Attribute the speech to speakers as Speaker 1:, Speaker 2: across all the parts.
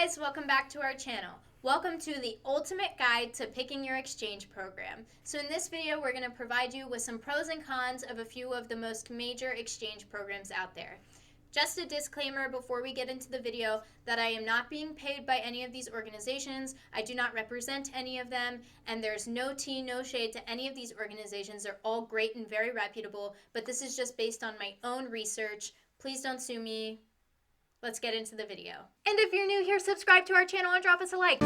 Speaker 1: guys, welcome back to our channel. Welcome to the ultimate guide to picking your exchange program. So in this video, we're going to provide you with some pros and cons of a few of the most major exchange programs out there. Just a disclaimer before we get into the video that I am not being paid by any of these organizations. I do not represent any of them, and there's no tea, no shade to any of these organizations. They're all great and very reputable, but this is just based on my own research. Please don't sue me. Let's get into the video. And if you're new here, subscribe to our channel and drop us a like.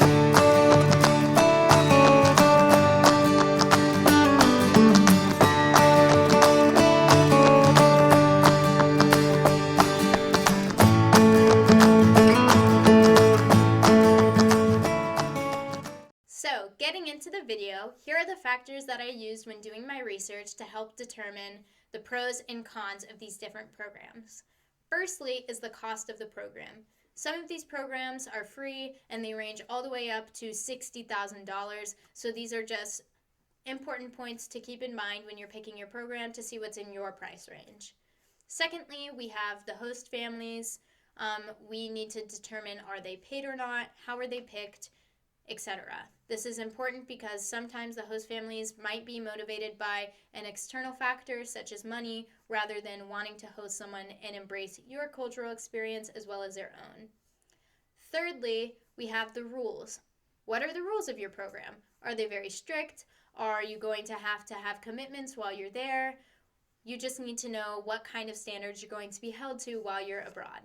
Speaker 1: So, getting into the video, here are the factors that I used when doing my research to help determine the pros and cons of these different programs. Firstly is the cost of the program. Some of these programs are free and they range all the way up to $60,000. So these are just important points to keep in mind when you're picking your program to see what's in your price range. Secondly, we have the host families. We need to determine, are they paid or not, how are they picked, etc. This is important because sometimes the host families might be motivated by an external factor such as money rather than wanting to host someone and embrace your cultural experience as well as their own. Thirdly, we have the rules. What are the rules of your program? Are they very strict? Are you going to have commitments while you're there? You just need to know what kind of standards you're going to be held to while you're abroad.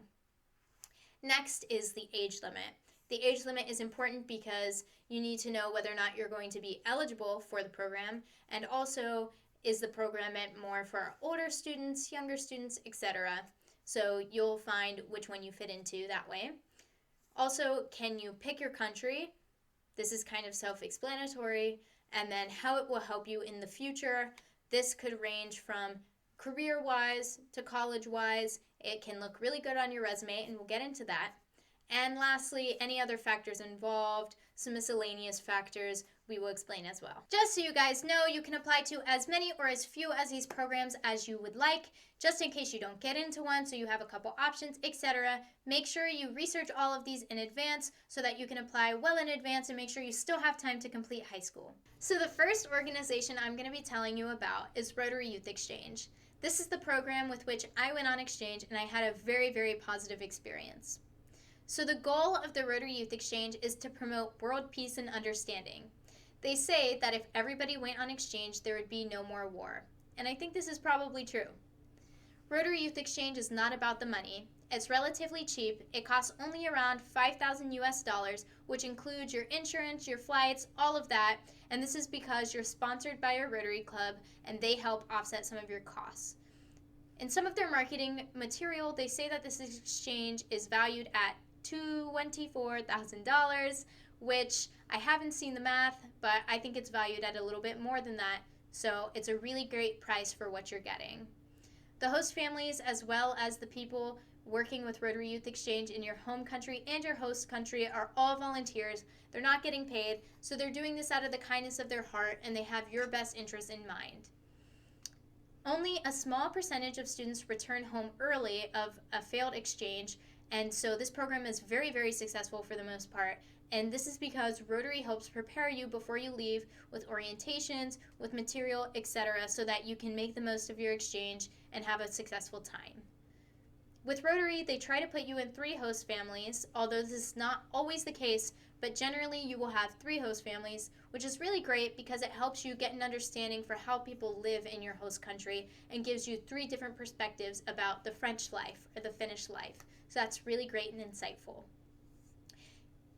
Speaker 1: Next is the age limit. The age limit is important because you need to know whether or not you're going to be eligible for the program, and also is the program meant more for older students, younger students, etc. So you'll find which one you fit into that way. Also, can you pick your country? This is kind of self-explanatory. And then how it will help you in the future. This could range from career-wise to college-wise. It can look really good on your resume, and we'll get into that. And lastly, any other factors involved, some miscellaneous factors we will explain as well. Just so you guys know, you can apply to as many or as few as these programs as you would like, just in case you don't get into one, so you have a couple options, etc. Make sure you research all of these in advance so that you can apply well in advance and make sure you still have time to complete high school. So the first organization I'm going to be telling you about is Rotary Youth Exchange. This is the program with which I went on exchange and I had a very, very positive experience. So the goal of the Rotary Youth Exchange is to promote world peace and understanding. They say that if everybody went on exchange, there would be no more war. And I think this is probably true. Rotary Youth Exchange is not about the money. It's relatively cheap. It costs only around $5,000 US, which includes your insurance, your flights, all of that. And this is because you're sponsored by a Rotary Club and they help offset some of your costs. In some of their marketing material, they say that this exchange is valued at $24,000, which I haven't seen the math, but I think it's valued at a little bit more than that. So it's a really great price for what you're getting. The host families, as well as the people working with Rotary Youth Exchange in your home country and your host country, are all volunteers. They're not getting paid, so they're doing this out of the kindness of their heart, and they have your best interest in mind. Only a small percentage of students return home early of a failed exchange, and so this program is very, very successful for the most part. And this is because Rotary helps prepare you before you leave with orientations, with material, etc., so that you can make the most of your exchange and have a successful time. With Rotary, they try to put you in 3 host families, although this is not always the case, but generally you will have 3 host families, which is really great because it helps you get an understanding for how people live in your host country and gives you 3 different perspectives about the French life or the Finnish life. So that's really great and insightful.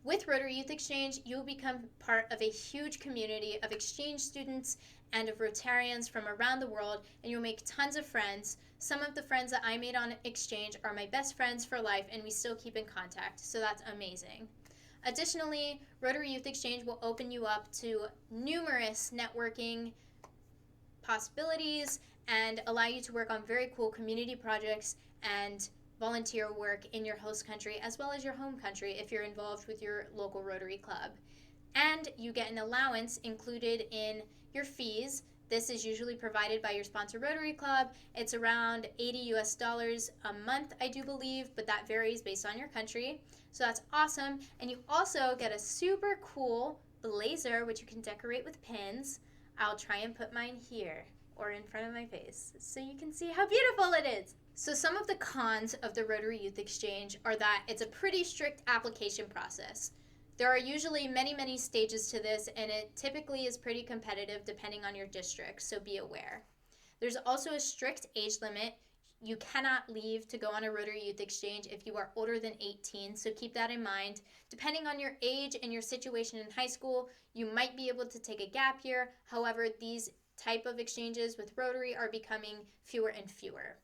Speaker 1: With Rotary Youth Exchange, you'll become part of a huge community of exchange students and of Rotarians from around the world, and you'll make tons of friends. Some of the friends that I made on exchange are my best friends for life, and we still keep in contact, so that's amazing. Additionally, Rotary Youth Exchange will open you up to numerous networking possibilities and allow you to work on very cool community projects and volunteer work in your host country as well as your home country if you're involved with your local Rotary Club. And you get an allowance included in your fees. This is usually provided by your sponsor Rotary Club. It's around $80 US a month, I do believe, but that varies based on your country. So that's awesome. And you also get a super cool blazer, which you can decorate with pins. I'll try and put mine here or in front of my face so you can see how beautiful it is. So some of the cons of the Rotary Youth Exchange are that it's a pretty strict application process. There are usually many stages to this, and it typically is pretty competitive depending on your district, so be aware. There's also a strict age limit. You cannot leave to go on a Rotary Youth Exchange if you are older than 18, so keep that in mind. Depending on your age and your situation in high school, you might be able to take a gap year. However, these type of exchanges with Rotary are becoming fewer and fewer.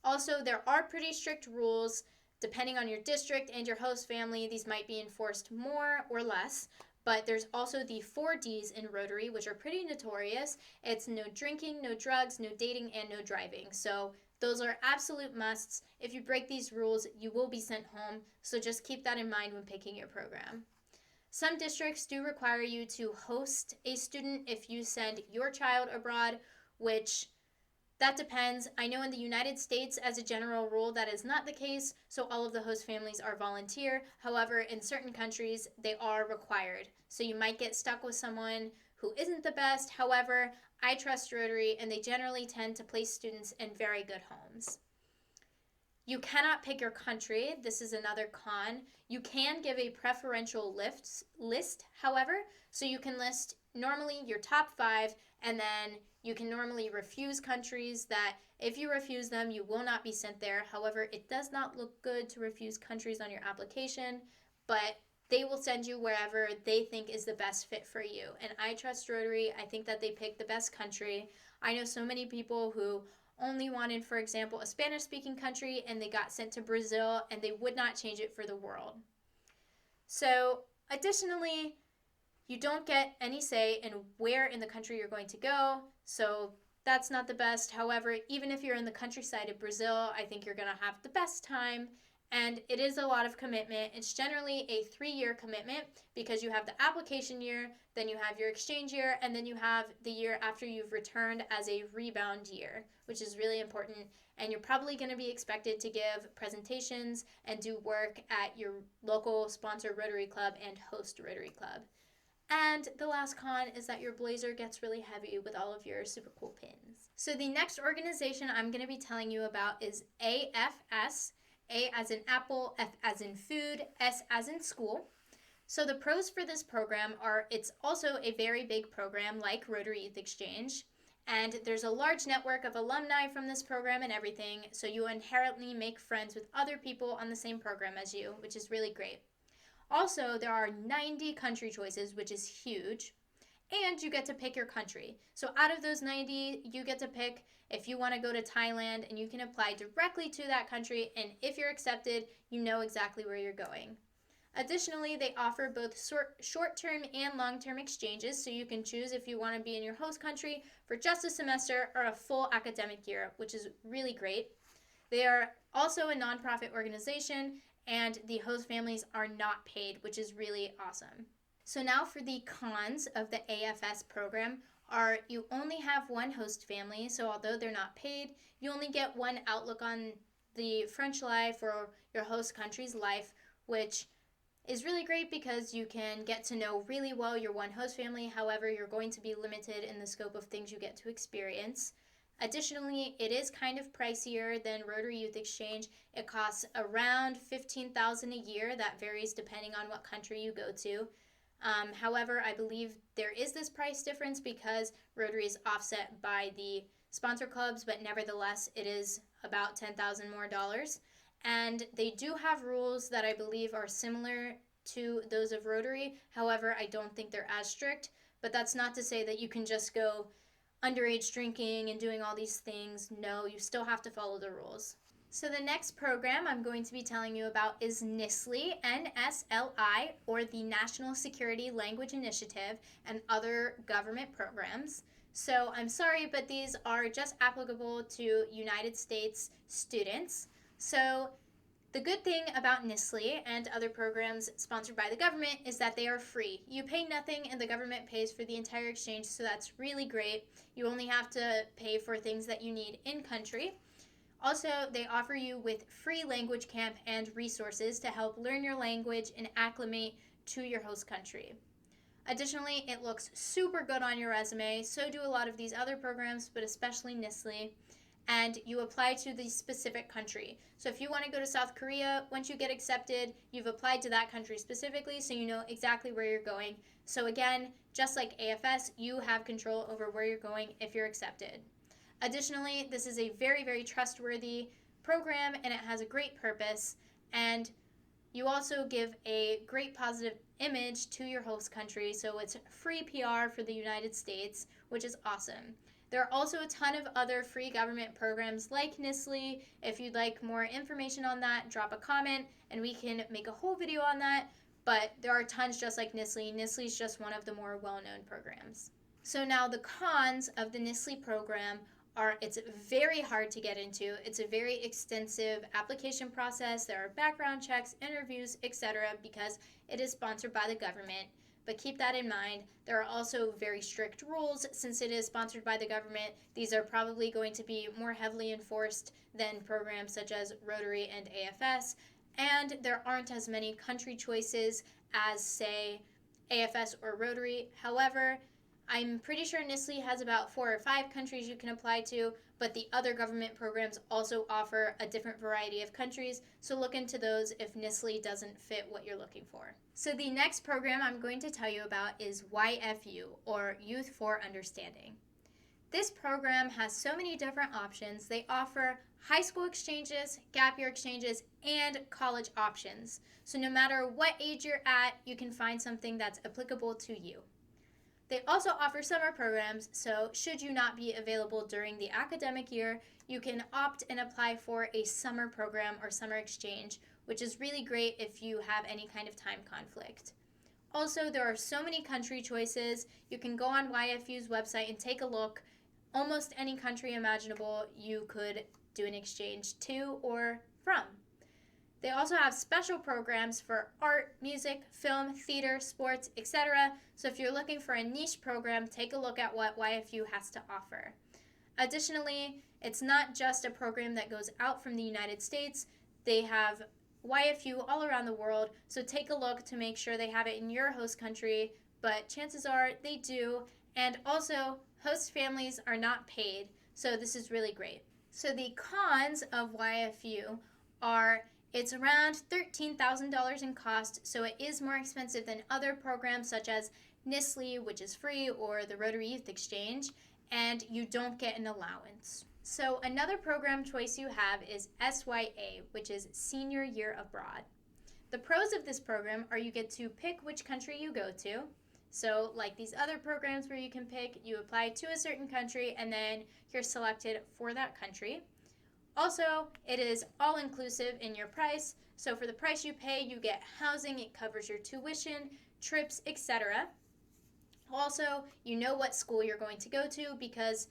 Speaker 1: Also, there are pretty strict rules. Depending on your district and your host family, these might be enforced more or less. But there's also the 4Ds in Rotary, which are pretty notorious. It's no drinking, no drugs, no dating, and no driving. So those are absolute musts. If you break these rules, you will be sent home. So just keep that in mind when picking your program. Some districts do require you to host a student if you send your child abroad, which that depends. I know in the United States, as a general rule, that is not the case, so all of the host families are volunteer. However, in certain countries, they are required. So you might get stuck with someone who isn't the best. However, I trust Rotary, and they generally tend to place students in very good homes. You cannot pick your country. This is another con. You can give a preferential list, however, so you can list normally your top 5, and then you can normally refuse countries that if you refuse them, you will not be sent there. However, it does not look good to refuse countries on your application, but they will send you wherever they think is the best fit for you. And I trust Rotary. I think that they pick the best country. I know so many people who only wanted, for example, a Spanish-speaking country, and they got sent to Brazil, and they would not change it for the world. So, additionally, you don't get any say in where in the country you're going to go, so that's not the best. However, even if you're in the countryside of Brazil, I think you're going to have the best time, and it is a lot of commitment. It's generally a 3-year commitment because you have the application year, then you have your exchange year, and then you have the year after you've returned as a rebound year, which is really important. And you're probably going to be expected to give presentations and do work at your local sponsor Rotary Club and host Rotary Club. And the last con is that your blazer gets really heavy with all of your super cool pins. So the next organization I'm going to be telling you about is AFS. A as in apple, F as in food, S as in school. So the pros for this program are it's also a very big program like Rotary Youth Exchange. And there's a large network of alumni from this program and everything. So you inherently make friends with other people on the same program as you, which is really great. Also, there are 90 country choices, which is huge, and you get to pick your country. So out of those 90, you get to pick if you want to go to Thailand, and you can apply directly to that country, and if you're accepted, you know exactly where you're going. Additionally, they offer both short-term and long-term exchanges, so you can choose if you want to be in your host country for just a semester or a full academic year, which is really great. They are also a nonprofit organization, and the host families are not paid, which is really awesome. So now for the cons of the AFS program are you only have one host family, so although they're not paid, you only get one outlook on the French life or your host country's life, which is really great because you can get to know really well your one host family. However, you're going to be limited in the scope of things you get to experience. Additionally, it is kind of pricier than Rotary Youth Exchange. It costs around $15,000 a year. That varies depending on what country you go to. However, I believe there is this price difference because Rotary is offset by the sponsor clubs, but nevertheless, it is about $10,000 more dollars. And they do have rules that I believe are similar to those of Rotary. However, I don't think they're as strict, but that's not to say that you can just go underage drinking and doing all these things. No, you still have to follow the rules. So the next program I'm going to be telling you about is NSLI, N-S-L-I, or the National Security Language Initiative, and other government programs. So I'm sorry, but these are just applicable to United States students. So the good thing about NSLI and other programs sponsored by the government is that they are free. You pay nothing and the government pays for the entire exchange, so that's really great. You only have to pay for things that you need in country. Also, they offer you with free language camp and resources to help learn your language and acclimate to your host country. Additionally, it looks super good on your resume, so do a lot of these other programs, but especially NISLE, and you apply to the specific country. So if you want to go to South Korea, once you get accepted, you've applied to that country specifically, so you know exactly where you're going. So again, just like AFS, you have control over where you're going if you're accepted. Additionally, this is a very, very trustworthy program, and it has a great purpose, and you also give a great positive image to your host country, so it's free PR for the United States, which is awesome. There are also a ton of other free government programs like NISLE. If you'd like more information on that, drop a comment and we can make a whole video on that. But there are tons just like NISLE. NISLE is just one of the more well-known programs. So now the cons of the NISLE program are it's very hard to get into. It's a very extensive application process. There are background checks, interviews, etc. because it is sponsored by the government. But keep that in mind. There are also very strict rules. Since it is sponsored by the government, these are probably going to be more heavily enforced than programs such as Rotary and AFS. And there aren't as many country choices as, say, AFS or Rotary. However, I'm pretty sure NISLE has about 4 or 5 countries you can apply to, but the other government programs also offer a different variety of countries, so look into those if NISLE doesn't fit what you're looking for. So the next program I'm going to tell you about is YFU, or Youth for Understanding. This program has so many different options. They offer high school exchanges, gap year exchanges, and college options. So no matter what age you're at, you can find something that's applicable to you. They also offer summer programs, so should you not be available during the academic year, you can opt and apply for a summer program or summer exchange, which is really great if you have any kind of time conflict. Also, there are so many country choices. You can go on YFU's website and take a look. Almost any country imaginable you could do an exchange to or from. They also have special programs for art, music, film, theater, sports, etc. So if you're looking for a niche program, take a look at what YFU has to offer. Additionally, it's not just a program that goes out from the United States. They have YFU all around the world, so take a look to make sure they have it in your host country, but chances are they do. And also, host families are not paid, so this is really great. So the cons of YFU are it's around $13,000 in cost, so it is more expensive than other programs such as NISLE, which is free, or the Rotary Youth Exchange, and you don't get an allowance. So another program choice you have is SYA, which is Senior Year Abroad. The pros of this program are you get to pick which country you go to. So like these other programs where you can pick, you apply to a certain country and then you're selected for that country. Also, it is all-inclusive in your price, so for the price you pay, you get housing, it covers your tuition, trips, etc. Also, you know what school you're going to go to because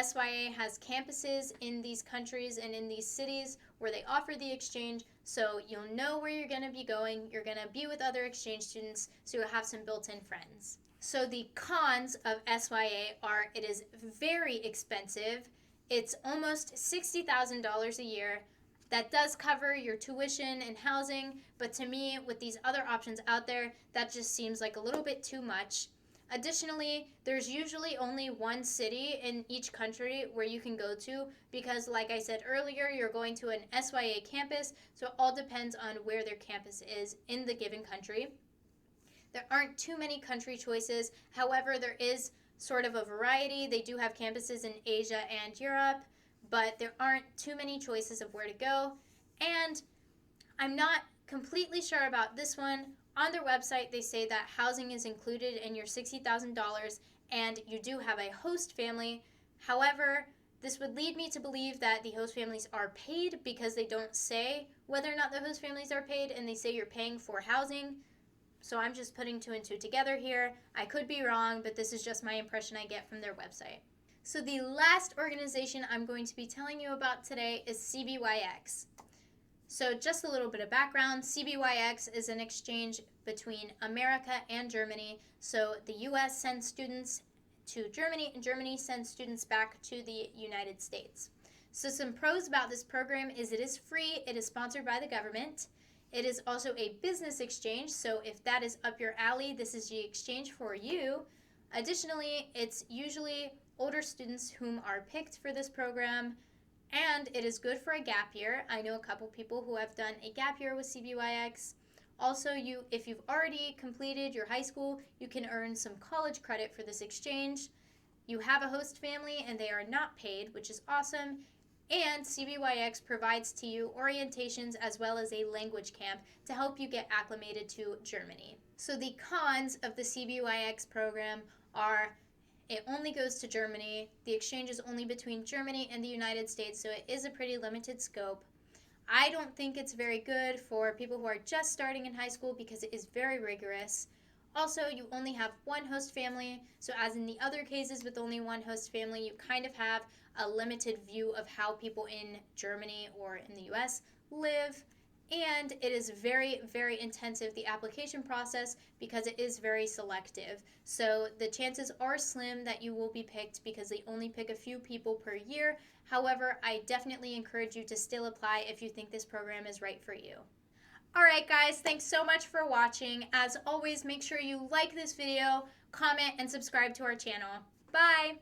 Speaker 1: SYA has campuses in these countries and in these cities where they offer the exchange, so you'll know where you're going to be going, you're going to be with other exchange students, so you'll have some built-in friends. So the cons of SYA are it is very expensive. It's almost $60,000 a year. That does cover your tuition and housing, but to me, with these other options out there, that just seems like a little bit too much. Additionally, there's usually only one city in each country where you can go to because, like I said earlier, you're going to an SYA campus, so it all depends on where their campus is in the given country. There aren't too many country choices. However, there is sort of a variety. They do have campuses in Asia and Europe, but there aren't too many choices of where to go. And I'm not completely sure about this one. On their website, they say that housing is included in your $60,000 and you do have a host family. However, this would lead me to believe that the host families are paid because they don't say whether or not the host families are paid, and they say you're paying for housing. So I'm just putting 2 and 2 together here. I could be wrong, but this is just my impression I get from their website. So the last organization I'm going to be telling you about today is CBYX. So just a little bit of background, CBYX is an exchange between America and Germany. So the US sends students to Germany and Germany sends students back to the United States. So some pros about this program is it is free, it is sponsored by the government. It is also a business exchange, so if that is up your alley, this is the exchange for you. Additionally, it's usually older students whom are picked for this program, and it is good for a gap year. I know a couple people who have done a gap year with CBYX. Also, if you've already completed your high school, you can earn some college credit for this exchange. You have a host family and they are not paid, which is awesome. And CBYX provides to you orientations as well as a language camp to help you get acclimated to Germany. So the cons of the CBYX program are it only goes to Germany. The exchange is only between Germany and the United States, so it is a pretty limited scope. I don't think it's very good for people who are just starting in high school because it is very rigorous. Also, you only have one host family, so as in the other cases with only one host family, you kind of have a limited view of how people in Germany or in the US live. And it is very, very intensive, the application process, because it is very selective. So the chances are slim that you will be picked because they only pick a few people per year. However, I definitely encourage you to still apply if you think this program is right for you. Alright guys, thanks so much for watching. As always, make sure you like this video, comment, and subscribe to our channel. Bye!